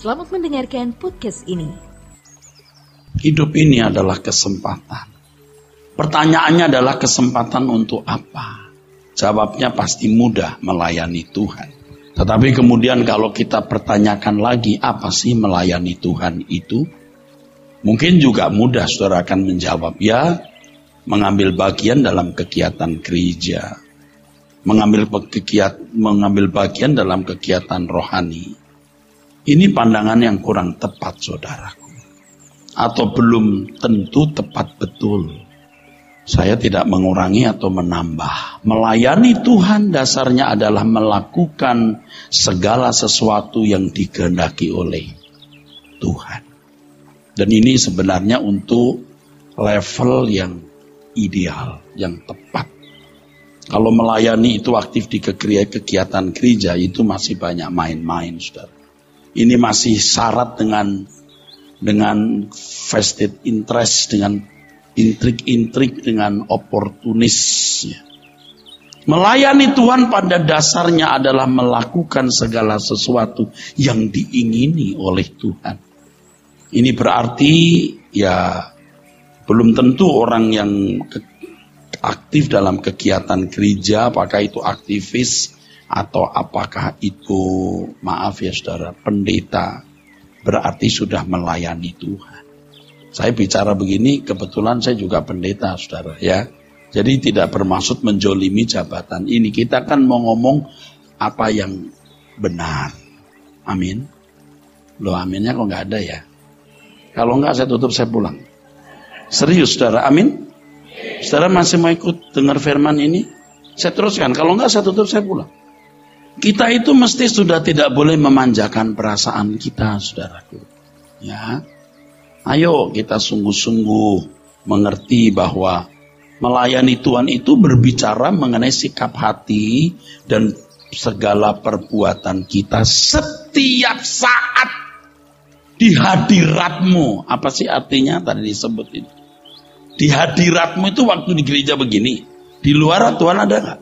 Selamat mendengarkan podcast ini. Hidup ini adalah kesempatan. Pertanyaannya adalah kesempatan untuk apa? Jawabnya pasti mudah, melayani Tuhan. Tetapi kemudian kalau kita pertanyakan lagi, apa sih melayani Tuhan itu? Mungkin juga mudah saudara akan menjawab, ya, mengambil bagian dalam kegiatan gereja. Mengambil bagian dalam kegiatan rohani. Ini pandangan yang kurang tepat, saudaraku. Atau belum tentu tepat betul. Saya tidak mengurangi atau menambah. Melayani Tuhan dasarnya adalah melakukan segala sesuatu yang dikehendaki oleh Tuhan. Dan ini sebenarnya untuk level yang ideal, yang tepat. Kalau melayani itu aktif di kegiatan gereja, itu masih banyak main-main, saudara. Ini masih syarat dengan vested interest, dengan intrik-intrik, dengan oportunis. Melayani Tuhan pada dasarnya adalah melakukan segala sesuatu yang diingini oleh Tuhan. Ini berarti ya belum tentu orang yang aktif dalam kegiatan gereja, apakah itu aktivis atau apakah itu, maaf ya saudara, pendeta, berarti sudah melayani Tuhan. Saya bicara begini, kebetulan saya juga pendeta saudara ya. Jadi tidak bermaksud menjolimi jabatan ini. Kita kan mau ngomong apa yang benar. Amin. Loh, aminnya kok nggak ada ya? Kalau nggak saya tutup, saya pulang. Serius saudara, amin. Saudara masih mau ikut dengar firman ini? Saya teruskan, kalau nggak saya tutup, saya pulang. Kita itu mesti sudah tidak boleh memanjakan perasaan kita, saudaraku. Ya, ayo kita sungguh-sungguh mengerti bahwa melayani Tuhan itu berbicara mengenai sikap hati dan segala perbuatan kita setiap saat di hadiratmu. Apa sih artinya tadi disebut itu? Di hadiratmu itu waktu di gereja begini. Di luar Tuhan ada nggak?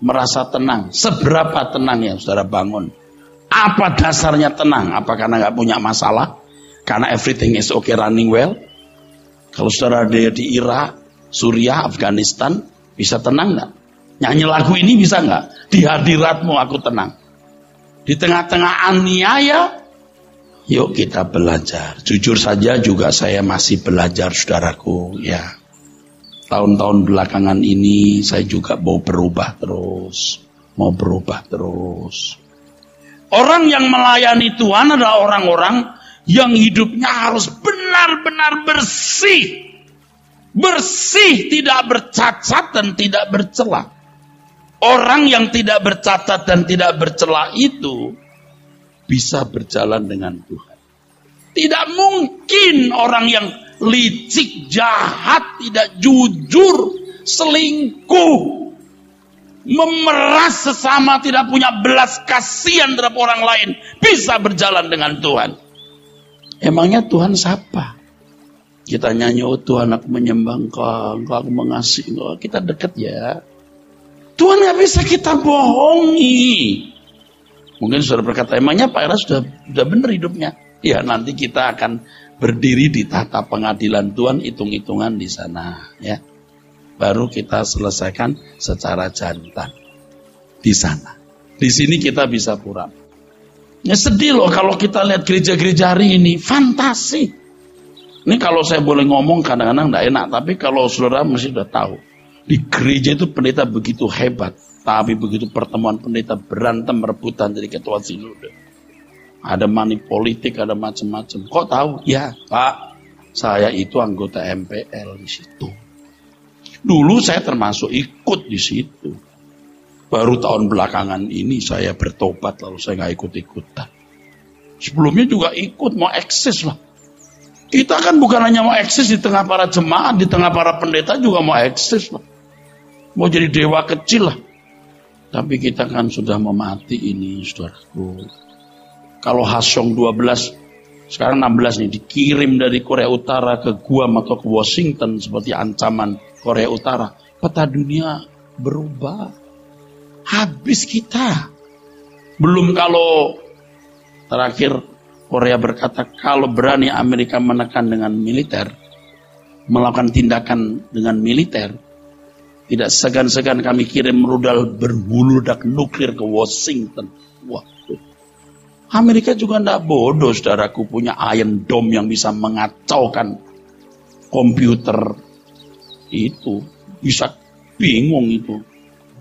Merasa tenang. Seberapa tenang ya saudara bangun? Apa dasarnya tenang? Apa karena nggak punya masalah? Karena everything is okay, running well? Kalau saudara ada di Irak, Suriah, Afghanistan, bisa tenang nggak? Nyanyi lagu ini bisa nggak? Di hadiratmu aku tenang. Di tengah-tengah aniaya, yuk kita belajar. Jujur saja juga saya masih belajar, saudaraku. Ya, tahun-tahun belakangan ini saya juga mau berubah terus. Orang yang melayani Tuhan adalah orang-orang yang hidupnya harus benar-benar bersih. Bersih, tidak bercacat dan tidak bercela. Orang yang tidak bercacat dan tidak bercela itu bisa berjalan dengan Tuhan. Tidak mungkin orang yang licik, jahat, tidak jujur, selingkuh, memeras sesama, tidak punya belas kasihan terhadap orang lain, bisa berjalan dengan Tuhan. Emangnya Tuhan siapa? Kita nyanyi, oh Tuhan aku menyembah Engkau, aku mengasihi Engkau, kita dekat ya. Tuhan gak bisa kita bohongi. Mungkin saudara berkata, emangnya Pak Era sudah benar hidupnya? Ya, nanti kita akan berdiri di tahta pengadilan Tuhan, hitung-hitungan di sana, ya. Baru kita selesaikan secara jantan di sana. Di sini kita bisa pura. Ya sedih loh kalau kita lihat gereja-gereja hari ini, fantasi. Ini kalau saya boleh ngomong kadang-kadang tidak enak, tapi kalau saudara mesti sudah tahu. Di gereja itu pendeta begitu hebat, tapi begitu pertemuan pendeta berantem rebutan jadi ketua sinode. Ada money politik, ada macam-macam. Kok tahu? Ya, Pak, saya itu anggota MPL di situ. Dulu saya termasuk ikut di situ. Baru tahun belakangan ini saya bertobat lalu saya nggak ikut-ikutan. Sebelumnya juga ikut, mau eksis lah. Kita kan bukan hanya mau eksis di tengah para jemaat, di tengah para pendeta juga mau eksis lah. Mau jadi dewa kecil lah. Tapi kita kan sudah memati ini, saudaraku. Kalau Hasyong 12, sekarang 16 nih, dikirim dari Korea Utara ke Guam atau ke Washington seperti ancaman Korea Utara. Peta dunia berubah. Habis kita. Belum kalau Terakhir Korea berkata, kalau berani Amerika menekan dengan militer, melakukan tindakan dengan militer, tidak segan-segan kami kirim rudal berhuludak nuklir ke Washington. Waduh. Amerika juga tidak bodoh, saudaraku, punya Iron Dome yang bisa mengacaukan komputer itu. Bisa bingung itu.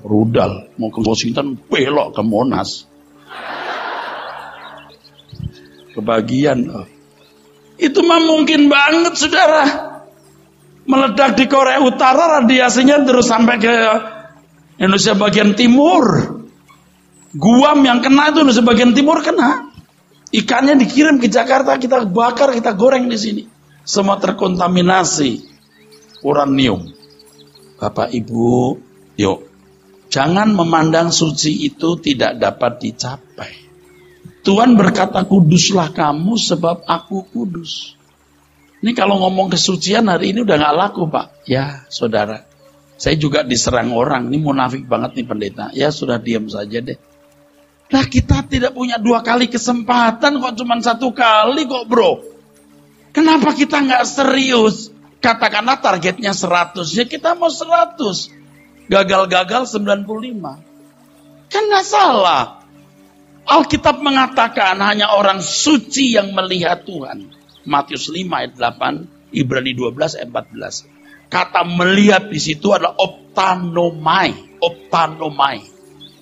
Rudal mau ke Washington, belok ke Monas. Kebagian. Itu mah mungkin banget, saudara. Meledak di Korea Utara, radiasinya terus sampai ke Indonesia bagian timur. Guam yang kena itu Indonesia bagian timur kena. Ikannya dikirim ke Jakarta, kita bakar, kita goreng di sini. Semua terkontaminasi uranium. Bapak Ibu, yuk, jangan memandang suci itu tidak dapat dicapai. Tuhan berkata, kuduslah kamu sebab aku kudus. Ini kalau ngomong kesucian hari ini udah gak laku, Pak. Ya, saudara. Saya juga diserang orang. Ini munafik banget nih pendeta. Ya, sudah diam saja deh. Nah, kita tidak punya 2 kali kesempatan kok, cuma 1 kali kok, bro. Kenapa kita gak serius? Katakanlah targetnya 100. Ya, kita mau 100. Gagal-gagal 95. Kan gak salah. Alkitab mengatakan hanya orang suci yang melihat Tuhan. Matius 5 ayat 8, Ibrani 12 ayat 14. Kata melihat di situ adalah optanomai. Optanomai.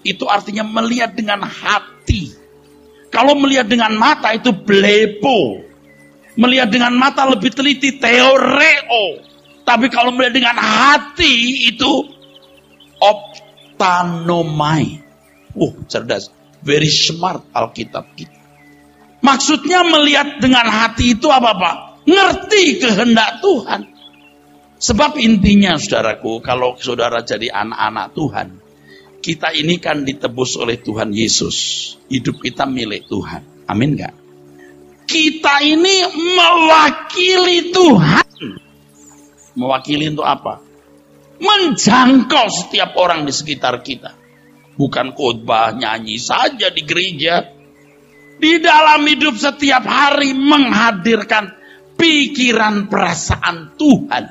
Itu artinya melihat dengan hati. Kalau melihat dengan mata itu blepo. Melihat dengan mata lebih teliti, teoreo. Tapi kalau melihat dengan hati itu optanomai. Cerdas. Very smart Alkitab kita. Maksudnya melihat dengan hati itu apa, Pak? Ngerti kehendak Tuhan. Sebab intinya, saudaraku, kalau saudara jadi anak-anak Tuhan, kita ini kan ditebus oleh Tuhan Yesus. Hidup kita milik Tuhan. Amin gak? Kita ini mewakili Tuhan. Mewakili untuk apa? Menjangkau setiap orang di sekitar kita. Bukan khotbah, nyanyi saja di gereja. Di dalam hidup setiap hari menghadirkan pikiran perasaan Tuhan.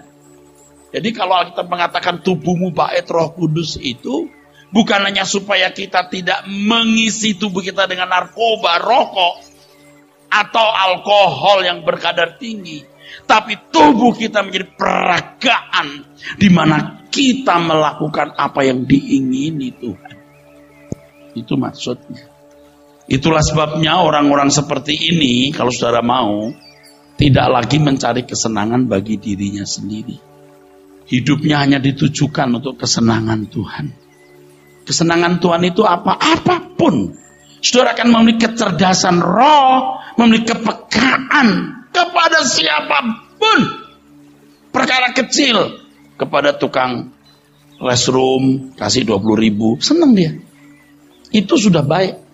Jadi kalau kita mengatakan tubuhmu bait Roh Kudus itu bukan hanya supaya kita tidak mengisi tubuh kita dengan narkoba, rokok, atau alkohol yang berkadar tinggi. Tapi tubuh kita menjadi peragaan di mana kita melakukan apa yang diingini Tuhan. Itu maksudnya. Itulah sebabnya orang-orang seperti ini, kalau saudara mau, tidak lagi mencari kesenangan bagi dirinya sendiri. Hidupnya hanya ditujukan untuk kesenangan Tuhan. Kesenangan Tuhan itu apa? Apapun. Saudara akan memiliki kecerdasan roh, memiliki kepekaan kepada siapapun. Perkara kecil, kepada tukang restroom, kasih 20.000, senang dia. Itu sudah baik.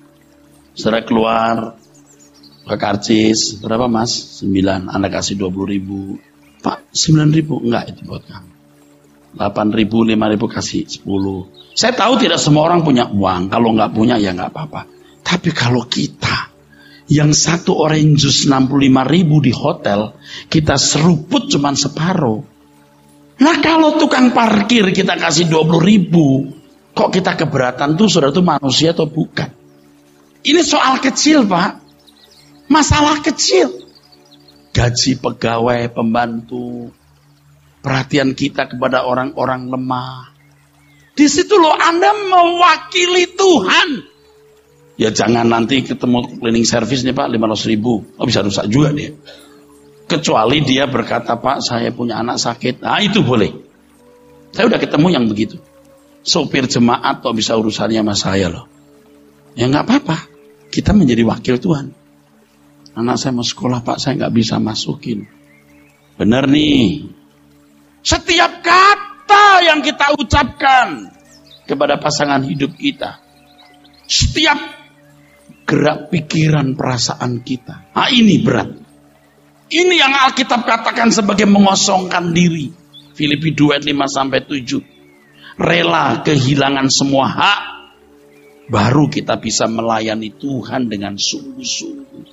Saudara keluar ke karcis, berapa mas? 9, Anda kasih 20.000. Pak, 9.000? Enggak, itu buat kamu. 8.000, 5.000 kasih 10. Saya tahu tidak semua orang punya uang. Kalau nggak punya ya nggak apa-apa. Tapi kalau kita, yang satu orange juice 65.000 di hotel, kita seruput cuma separuh. Nah kalau tukang parkir kita kasih 20.000, kok kita keberatan tuh saudara tuh manusia atau bukan? Ini soal kecil, Pak. Masalah kecil. Gaji pegawai, pembantu. Perhatian kita kepada orang-orang lemah. Di situ loh Anda mewakili Tuhan. Ya jangan nanti ketemu cleaning service nih Pak, 500.000. Bisa rusak juga dia. Kecuali dia berkata, Pak saya punya anak sakit. Nah itu boleh. Saya udah ketemu yang begitu. Sopir jemaat kok bisa urusannya sama saya loh. Ya nggak apa-apa. Kita menjadi wakil Tuhan. Anak saya mau sekolah Pak, saya nggak bisa masukin. Benar nih. Setiap kata yang kita ucapkan kepada pasangan hidup kita, setiap gerak pikiran perasaan kita, ini berat. Ini yang Alkitab katakan sebagai mengosongkan diri. Filipi 2 ayat 5-7. Rela kehilangan semua hak, baru kita bisa melayani Tuhan dengan sungguh-sungguh.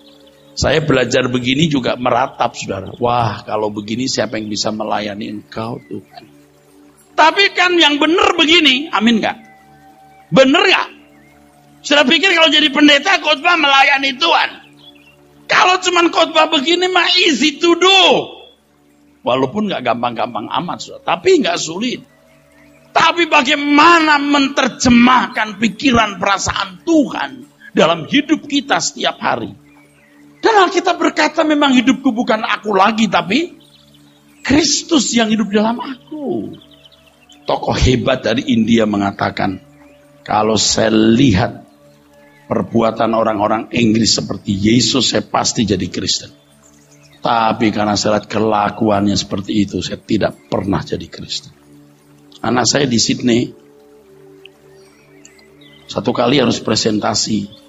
Saya belajar begini juga meratap, saudara. Wah, kalau begini siapa yang bisa melayani Engkau, Tuhan? Tapi kan yang benar begini, amin gak? Benar gak? Sudah pikir kalau jadi pendeta khotbah melayani Tuhan? Kalau cuman khotbah begini mah easy to do. Walaupun gak gampang-gampang amat, saudara. Tapi gak sulit. Tapi bagaimana menerjemahkan pikiran perasaan Tuhan dalam hidup kita setiap hari? Dan Alkitab berkata memang hidupku bukan aku lagi, tapi Kristus yang hidup dalam aku. Tokoh hebat dari India mengatakan, kalau saya lihat perbuatan orang-orang Inggris seperti Yesus, saya pasti jadi Kristen. Tapi karena saya lihat kelakuannya seperti itu, saya tidak pernah jadi Kristen. Anak saya di Sydney, satu kali harus presentasi.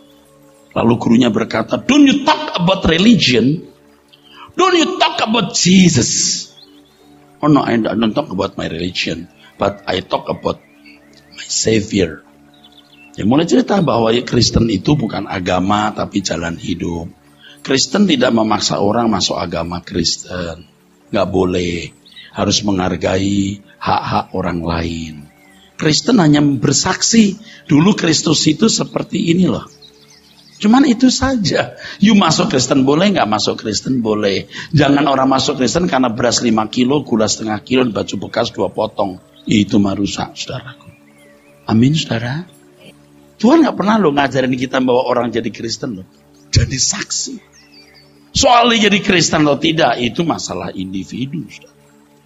Lalu gurunya berkata, don't you talk about religion, don't you talk about Jesus. Oh no, I don't talk about my religion, but I talk about my Savior. Ya, mulai cerita bahwa Kristen itu bukan agama, tapi jalan hidup. Kristen tidak memaksa orang masuk agama Kristen. Nggak boleh. Harus menghargai hak-hak orang lain. Kristen hanya bersaksi, dulu Kristus itu seperti ini loh. Cuman itu saja. You masuk Kristen boleh, nggak masuk Kristen boleh. Jangan orang masuk Kristen karena beras 5 kilo, gula setengah kilo, baju bekas 2 potong. Itu mah rusak, saudaraku. Amin, saudara. Tuhan nggak pernah loh ngajarin kita bahwa orang jadi Kristen loh. Jadi saksi. Soalnya jadi Kristen atau tidak, itu masalah individu, saudara.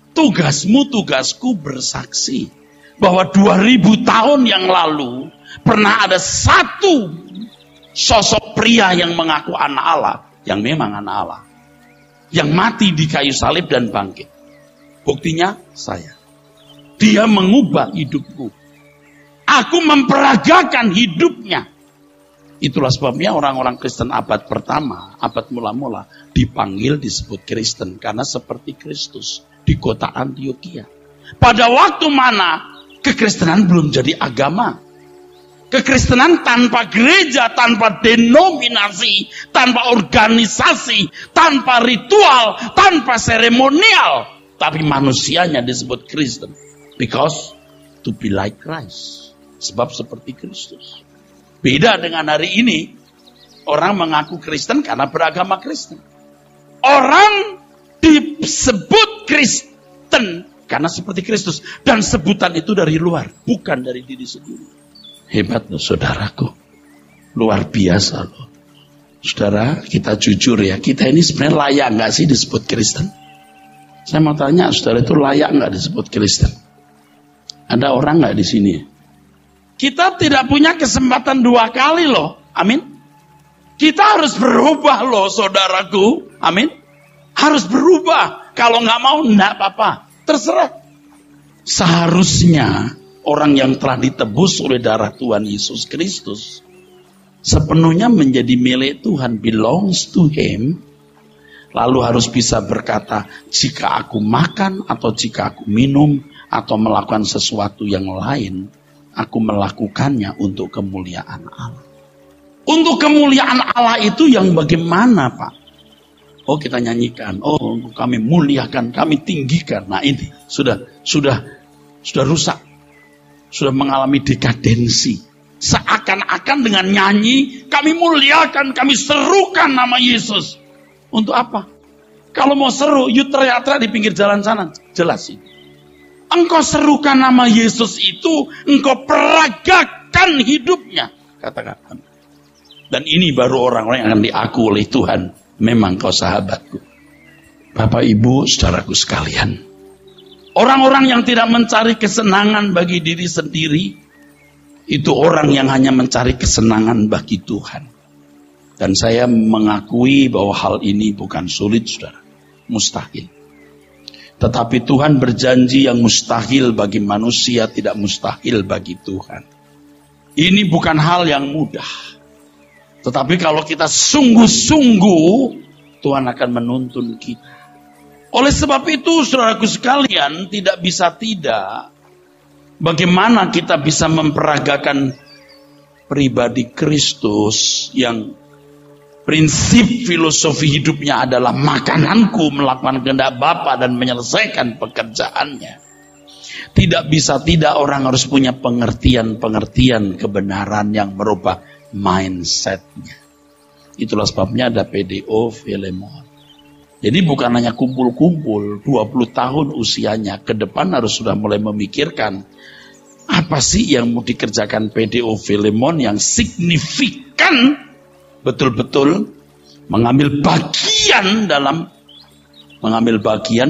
Tugasmu, tugasku bersaksi bahwa 2000 tahun yang lalu pernah ada satu sosok pria yang mengaku anak Allah, yang memang anak Allah, yang mati di kayu salib dan bangkit. Buktinya saya. Dia mengubah hidupku. Aku memperagakan hidupnya. Itulah sebabnya orang-orang Kristen abad pertama, abad mula-mula dipanggil disebut Kristen karena seperti Kristus di kota Antioquia. Pada waktu mana kekristenan belum jadi agama. Kekristenan tanpa gereja, tanpa denominasi, tanpa organisasi, tanpa ritual, tanpa seremonial, tapi manusianya disebut Kristen. Because to be like Christ. Sebab seperti Kristus. Beda dengan hari ini, orang mengaku Kristen karena beragama Kristen. Orang disebut Kristen karena seperti Kristus. Dan sebutan itu dari luar, bukan dari diri sendiri. Hebat loh saudaraku. Luar biasa loh. Saudara, kita jujur ya, kita ini sebenarnya layak gak sih disebut Kristen? Saya mau tanya, saudara itu layak gak disebut Kristen? Ada orang gak di sini? Kita tidak punya kesempatan 2 kali loh. Amin. Kita harus berubah loh saudaraku. Amin. Harus berubah. Kalau gak mau, enggak apa-apa. Terserah. Seharusnya orang yang telah ditebus oleh darah Tuhan Yesus Kristus sepenuhnya menjadi milik Tuhan, belongs to Him. Lalu harus bisa berkata, jika aku makan atau jika aku minum atau melakukan sesuatu yang lain, aku melakukannya untuk kemuliaan Allah. Untuk kemuliaan Allah itu yang bagaimana, Pak? Oh, kita nyanyikan. Oh, kami muliakan, kami tinggikan. Nah, ini sudah rusak. Sudah mengalami dekadensi. Seakan-akan dengan nyanyi, kami muliakan, kami serukan nama Yesus. Untuk apa? Kalau mau seru, you teriak-teriak di pinggir jalan sana. Jelas ini. Engkau serukan nama Yesus itu, engkau peragakan hidupnya. Katakan. Dan ini baru orang-orang yang akan diaku oleh Tuhan. Memang kau sahabatku. Bapak, Ibu, saudaraku sekalian. Orang-orang yang tidak mencari kesenangan bagi diri sendiri, itu orang yang hanya mencari kesenangan bagi Tuhan. Dan saya mengakui bahwa hal ini bukan sulit, saudara. Mustahil. Tetapi Tuhan berjanji yang mustahil bagi manusia tidak mustahil bagi Tuhan. Ini bukan hal yang mudah. Tetapi kalau kita sungguh-sungguh, Tuhan akan menuntun kita. Oleh sebab itu, saudaraku sekalian, tidak bisa tidak. Bagaimana kita bisa memperagakan pribadi Kristus yang prinsip filosofi hidupnya adalah makananku, melakukan kehendak Bapa dan menyelesaikan pekerjaannya. Tidak bisa tidak orang harus punya pengertian kebenaran yang merubah mindsetnya. Itulah sebabnya ada PDO Filemon. Jadi bukan hanya kumpul-kumpul 20 tahun usianya, ke depan harus sudah mulai memikirkan apa sih yang mau dikerjakan PDO Filemon yang signifikan, betul-betul mengambil bagian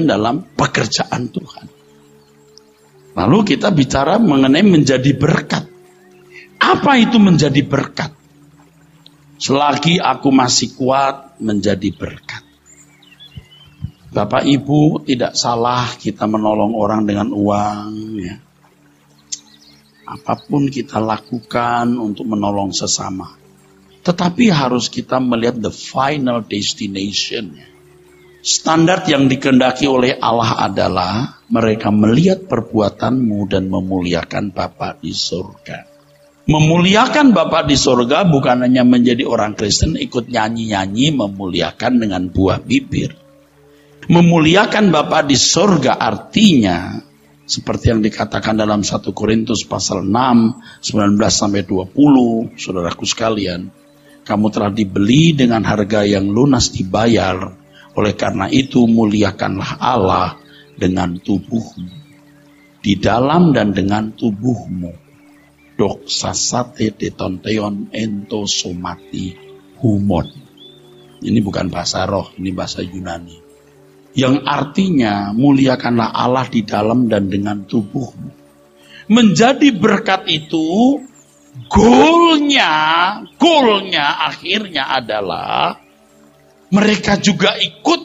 dalam pekerjaan Tuhan. Lalu kita bicara mengenai menjadi berkat. Apa itu menjadi berkat? Selagi aku masih kuat, menjadi berkat. Bapak Ibu, tidak salah kita menolong orang dengan uang, ya. Apapun kita lakukan untuk menolong sesama. Tetapi harus kita melihat the final destination. Standar yang dikehendaki oleh Allah adalah mereka melihat perbuatanmu dan memuliakan Bapa di surga. Memuliakan Bapa di surga bukan hanya menjadi orang Kristen ikut nyanyi-nyanyi memuliakan dengan buah bibir. Memuliakan Bapa di surga artinya seperti yang dikatakan dalam 1 Korintus pasal 6, 19-20, saudaraku sekalian, kamu telah dibeli dengan harga yang lunas dibayar, oleh karena itu muliakanlah Allah dengan tubuhmu, di dalam dan dengan tubuhmu. Doksasate detonteon ento somati humon. Ini bukan bahasa roh, ini bahasa Yunani. Yang artinya muliakanlah Allah di dalam dan dengan tubuhmu. Menjadi berkat itu goalnya akhirnya adalah mereka juga ikut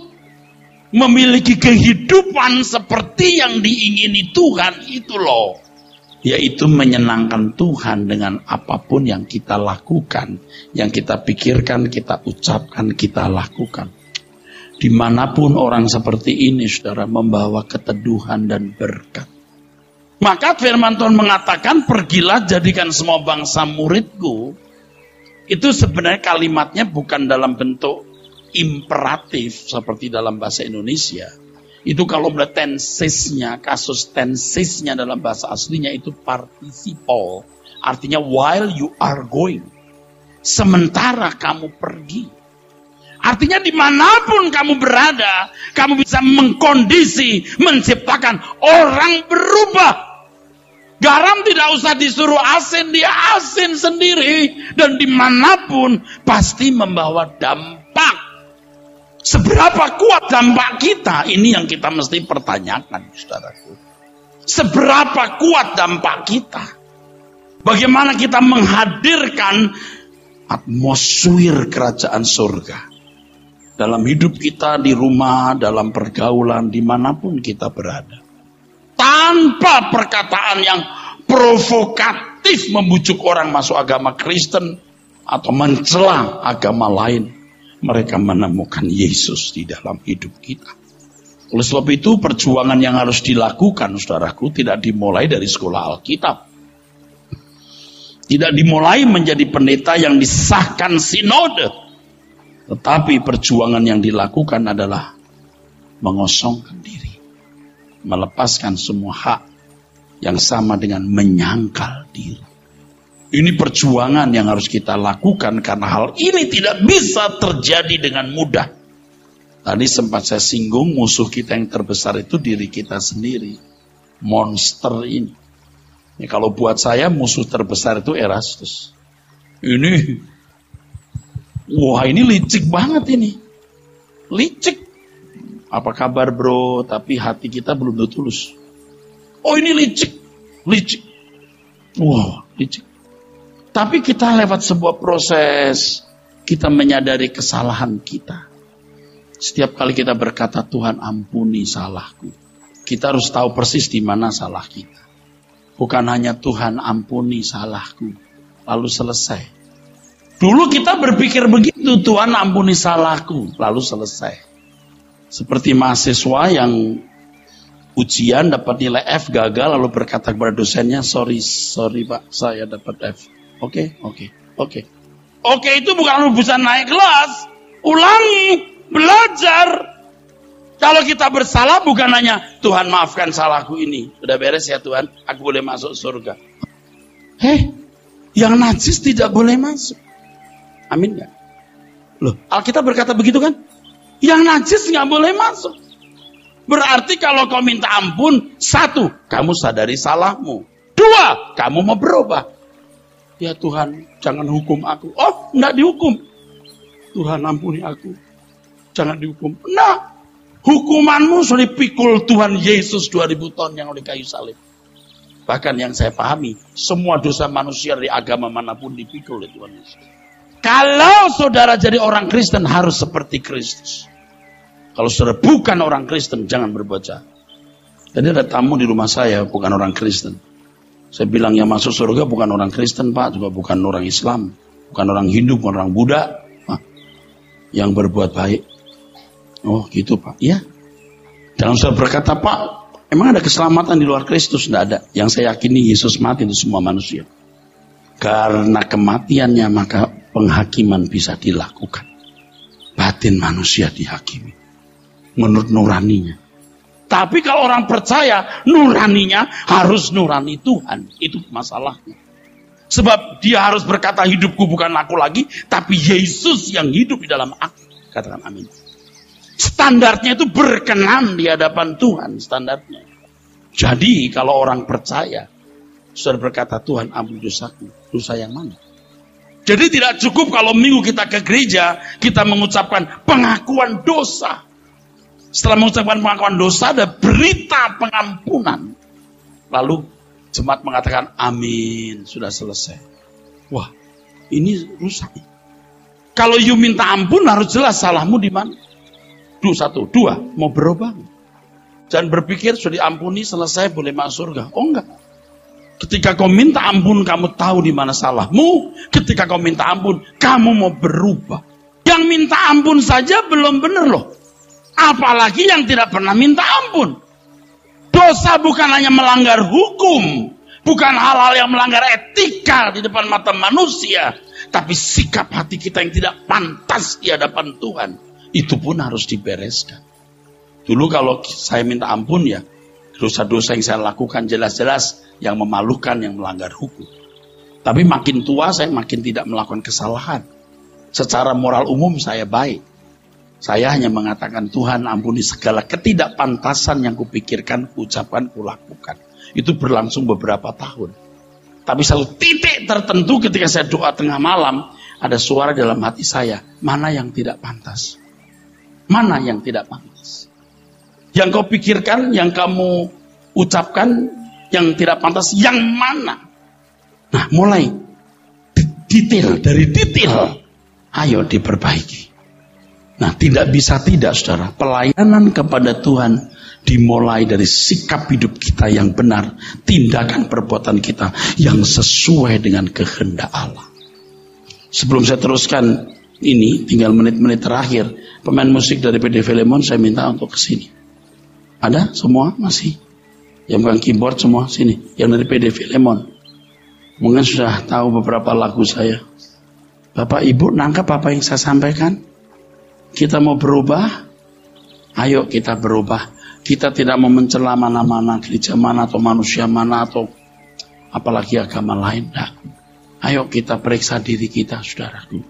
memiliki kehidupan seperti yang diingini Tuhan itu loh. Yaitu menyenangkan Tuhan dengan apapun yang kita lakukan, yang kita pikirkan, kita ucapkan, kita lakukan. Dimanapun orang seperti ini, saudara, membawa keteduhan dan berkat. Maka firman Tuhan mengatakan, pergilah jadikan semua bangsa muridku. Itu sebenarnya kalimatnya bukan dalam bentuk imperatif seperti dalam bahasa Indonesia. Itu kalau melihat tensesnya, kasus tensesnya dalam bahasa aslinya itu participle. Artinya while you are going. Sementara kamu pergi. Artinya dimanapun kamu berada, kamu bisa mengkondisi, menciptakan orang berubah. Garam tidak usah disuruh asin, dia asin sendiri. Dan dimanapun pasti membawa dampak. Seberapa kuat dampak kita? Ini yang kita mesti pertanyakan, saudaraku. Seberapa kuat dampak kita? Bagaimana kita menghadirkan atmosfer kerajaan surga dalam hidup kita, di rumah, dalam pergaulan, dimanapun kita berada. Tanpa perkataan yang provokatif membujuk orang masuk agama Kristen atau mencela agama lain. Mereka menemukan Yesus di dalam hidup kita. Oleh sebab itu perjuangan yang harus dilakukan, saudaraku, tidak dimulai dari sekolah Alkitab. Tidak dimulai menjadi pendeta yang disahkan sinode. Tetapi perjuangan yang dilakukan adalah mengosongkan diri. Melepaskan semua hak yang sama dengan menyangkal diri. Ini perjuangan yang harus kita lakukan karena hal ini tidak bisa terjadi dengan mudah. Tadi sempat saya singgung musuh kita yang terbesar itu diri kita sendiri. Monster ini. Ya, kalau buat saya musuh terbesar itu Erastus. Ini licik banget ini. Licik. Apa kabar bro? Tapi hati kita belum tulus. Oh ini licik. Licik. Wah, licik. Tapi kita lewat sebuah proses, kita menyadari kesalahan kita. Setiap kali kita berkata, Tuhan ampuni salahku. Kita harus tahu persis di mana salah kita. Bukan hanya Tuhan ampuni salahku, lalu selesai. Dulu kita berpikir begitu, Tuhan ampuni salahku, lalu selesai. Seperti mahasiswa yang ujian dapat nilai F gagal, lalu berkata kepada dosennya, sorry Pak, saya dapat F. Oke. Oke, itu bukan urusan naik kelas. Ulangi, belajar. Kalau kita bersalah bukan hanya Tuhan maafkan salahku ini. Sudah beres ya Tuhan, aku boleh masuk surga. Yang najis tidak boleh masuk. Amin gak? Loh, Alkitab berkata begitu kan? Yang najis gak boleh masuk. Berarti kalau kau minta ampun, 1, kamu sadari salahmu. 2, kamu mau berubah. Ya Tuhan, jangan hukum aku. Oh, enggak dihukum. Tuhan ampuni aku. Jangan dihukum. Nah, hukumanmu sudah dipikul Tuhan Yesus 2000 tahun yang oleh kayu salib. Bahkan yang saya pahami, semua dosa manusia dari agama manapun dipikul oleh Tuhan Yesus. Kalau saudara jadi orang Kristen harus seperti Kristus. Kalau saudara bukan orang Kristen, jangan berbuat jahat. Tadi ada tamu di rumah saya, bukan orang Kristen. Saya bilang yang masuk surga bukan orang Kristen Pak, juga bukan orang Islam, bukan orang Hindu, bukan orang Buddha. Yang berbuat baik. Oh gitu Pak, ya. Jangan saudara berkata Pak, emang ada keselamatan di luar Kristus? Tidak ada. Yang saya yakini Yesus mati untuk semua manusia. Karena kematiannya maka penghakiman bisa dilakukan. Batin manusia dihakimi. Menurut nuraninya. Tapi kalau orang percaya, nuraninya harus nurani Tuhan. Itu masalahnya. Sebab dia harus berkata hidupku bukan aku lagi, tapi Yesus yang hidup di dalam aku. Katakan amin. Standarnya itu berkenan di hadapan Tuhan. Standarnya. Jadi kalau orang percaya, saudara berkata Tuhan ampuni dosaku. Dosa yang mana? Jadi tidak cukup kalau minggu kita ke gereja, kita mengucapkan pengakuan dosa. Setelah mengucapkan pengakuan dosa, ada berita pengampunan. Lalu jemaat mengatakan amin, sudah selesai. Wah, ini rusak. Kalau you minta ampun harus jelas salahmu di mana. 1, 2, mau berubah. Jangan berpikir sudah diampuni selesai boleh masuk surga. Oh enggak. Ketika kau minta ampun kamu tahu di mana salahmu. Ketika kau minta ampun kamu mau berubah. Yang minta ampun saja belum benar loh. Apalagi yang tidak pernah minta ampun. Dosa bukan hanya melanggar hukum, bukan hal-hal yang melanggar etika di depan mata manusia, tapi sikap hati kita yang tidak pantas di hadapan Tuhan, itu pun harus dibereskan. Dulu kalau saya minta ampun ya, dosa-dosa yang saya lakukan jelas-jelas yang memalukan, yang melanggar hukum. Tapi makin tua saya makin tidak melakukan kesalahan. Secara moral umum saya baik. Saya hanya mengatakan Tuhan ampuni segala ketidakpantasan yang kupikirkan, kuucapkan, kulakukan. Itu berlangsung beberapa tahun. Tapi selalu titik tertentu ketika saya doa tengah malam, ada suara dalam hati saya, mana yang tidak pantas? Mana yang tidak pantas? Yang kau pikirkan, yang kamu ucapkan, yang tidak pantas, yang mana? Nah, mulai detail, dari detail, ayo diperbaiki. Nah, tidak bisa tidak, saudara. Pelayanan kepada Tuhan dimulai dari sikap hidup kita yang benar, tindakan perbuatan kita yang sesuai dengan kehendak Allah. Sebelum saya teruskan ini, tinggal menit-menit terakhir, pemain musik dari PD Filemon saya minta untuk kesini. Ada semua masih? Yang bukan keyboard semua sini. Yang dari PD Filemon. Mungkin sudah tahu beberapa lagu saya. Bapak Ibu nangkap apa yang saya sampaikan? Kita mau berubah? Ayo kita berubah. Kita tidak mau mencela mana-mana, gereja mana atau manusia mana atau apalagi agama lain. Nah, ayo kita periksa diri kita, saudaraku.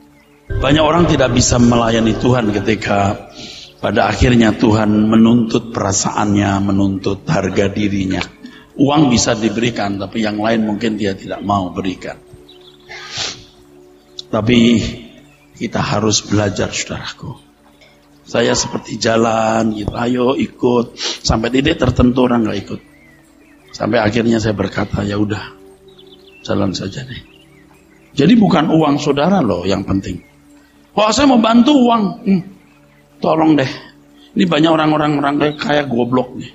Banyak orang tidak bisa melayani Tuhan ketika pada akhirnya Tuhan menuntut perasaannya, menuntut harga dirinya. Uang bisa diberikan, tapi yang lain mungkin dia tidak mau berikan. Tapi kita harus belajar, saudaraku. Saya seperti jalan gitu, ayo ikut. Sampai titik tertentu orang gak ikut. Sampai akhirnya saya berkata, ya udah, jalan saja deh. Jadi bukan uang saudara loh yang penting. Kalau saya mau bantu uang, tolong deh. Ini banyak orang-orang kaya goblok nih.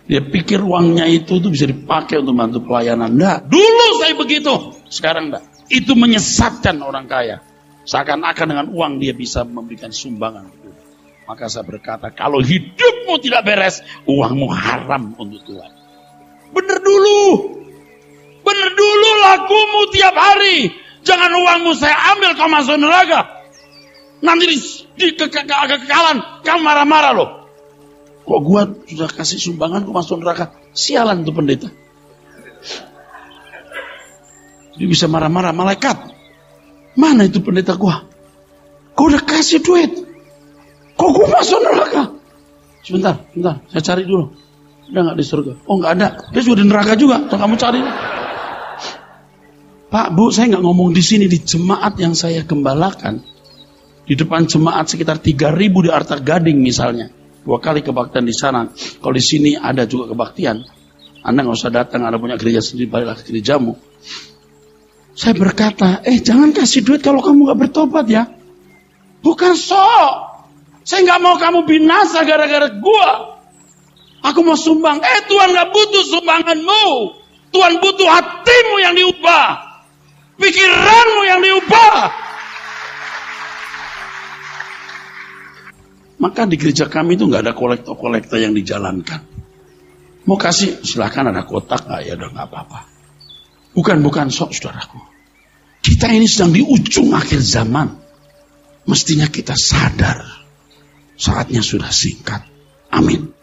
Dia pikir uangnya itu bisa dipakai untuk bantu pelayanan. Enggak, dulu saya begitu, sekarang enggak. Itu menyesatkan orang kaya. Seakan-akan dengan uang dia bisa memberikan sumbangan. Maka saya berkata, kalau hidupmu tidak beres, uangmu haram untuk Tuhan. Bener dulu lakumu tiap hari. Jangan uangmu saya ambil, kau masuk neraka. Nanti di kekekalan, kamu marah-marah loh. Kok gua sudah kasih sumbangan, kau masuk neraka? Sialan tuh pendeta. Dia bisa marah-marah, malaikat. Mana itu pendeta gua? Kau udah kasih duit. Kok gua masuk neraka? Sebentar, saya cari dulu. Udah gak di surga? Oh gak ada, dia juga di neraka juga. Tuh kamu cari. Pak, Bu, saya gak ngomong di sini, di jemaat yang saya gembalakan. Di depan jemaat sekitar 3.000 di Arta Gading misalnya. 2 kali kebaktian di sana. Kalau di sini ada juga kebaktian. Anda gak usah datang, Anda punya gereja sendiri, baliklah ke gerejamu. Saya berkata, jangan kasih duit kalau kamu gak bertobat ya. Bukan sok. Saya gak mau kamu binasa gara-gara gua. Aku mau sumbang. Tuhan gak butuh sumbanganmu. Tuhan butuh hatimu yang diubah. Pikiranmu yang diubah. Maka di gereja kami itu gak ada kolektor-kolektor yang dijalankan. Mau kasih, silakan, ada kotak. Ya udah gak apa-apa. Bukan sok, saudaraku. Kita ini sedang di ujung akhir zaman. Mestinya kita sadar. Saatnya sudah singkat. Amin.